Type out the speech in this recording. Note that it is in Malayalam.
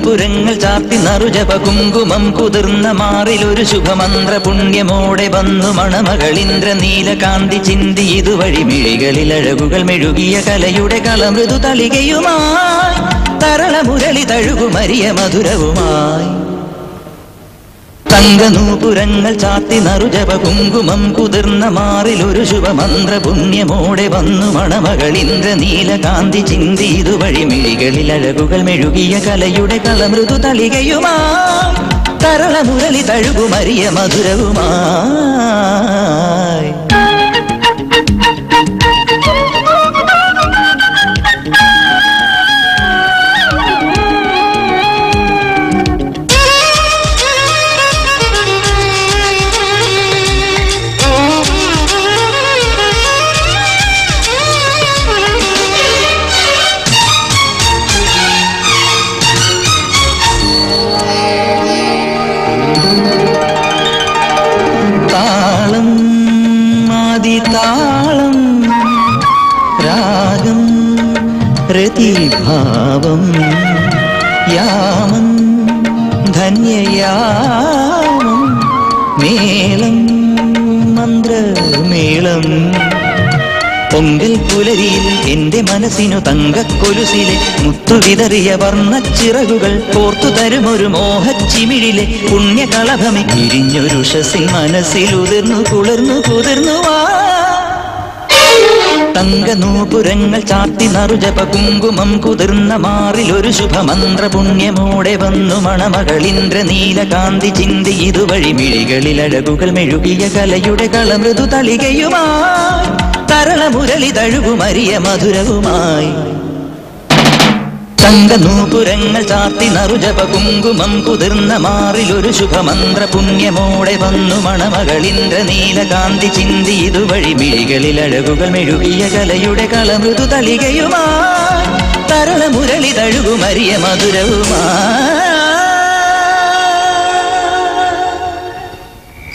നൂപുരങ്ങൾ ചാർത്തി നറുജപ കുങ്കുമം കുതിർന്ന മാറിലൊരു ശുഭമന്ത്ര പുണ്യമോടെ വന്നു മണമകളിന്ദ്ര നീലകാന്തി ചിന്തി ഇതുവഴി മിഴികളിൽ അഴകുകൾ മെഴുകിയ കലയുടെ കളമൃദു തളികയുമായി തരളമുരളി തഴുകുമരിയ മധുരവുമായി തങ്കനൂപുരങ്ങൾ ചാത്തി നറുജപ കുങ്കുമം കുതിർന്ന മാറിലൊരു ശുഭമന്ത്ര പുണ്യമോടെ വന്നു മണമകളിന്ദ്ര നീലകാന്തി ചിന്തി ഇതുവഴി മിഴികളിൽ അഴകുകൾ മെഴുകിയ കലയുടെ കളമൃദു തളികയുമായി തരളമുരളി തഴുകുമരിയ മധുരവുമായി താളം രാഗം രതിഭാവം യാമം ധന്യയാമം മേളം മന്ത്രമേളം പൊങ്കൽ പുലരിയിൽ എന്റെ മനസ്സിനു തങ്കക്കൊലുസിലെ മുത്തുവിതറിയ വർണ്ണച്ചിറകുകൾ കോർത്തു തരുമൊരു മോഹച്ചിമിഴിലെ പുണ്യകളഭമെ തിരിഞ്ഞൊരു ഷസിൻ മനസ്സിൽ ഉതിർന്നു കുളിർന്നു കുതിർന്നുവാ തങ്കനൂപുരങ്ങൾ ചാർത്തി നറുജപ കുങ്കുമം കുതിർന്ന മാറിലൊരു ശുഭമന്ത്ര പുണ്യമോടെ വന്നു മണമകളിന്ദ്ര നീലകാന്തി ചിന്തി ഇതുവഴി മിഴികളിൽ അഴകുകൾ മെഴുകിയ കലയുടെ കളമൃദു തളികയുമായി തരളമുരളി തഴുകുമരിയ മധുരവുമായി തങ്കനൂപുരങ്ങൾ ചാർത്തി നറുജപ കുങ്കുമം കുതിർന്ന മാറിലൊരു ശുഭമന്ത്ര പുണ്യമോടെ വന്നു മണമകളിന്ദ്ര നീലകാന്തി ചിന്തി ഇതുവഴി മിഴികളിൽ അഴകുകൾ മെഴുകിയ കലയുടെ കളമൃദു തളികയുമായി തരളമുരളി തഴുകുമരിയ മധുരവുമായി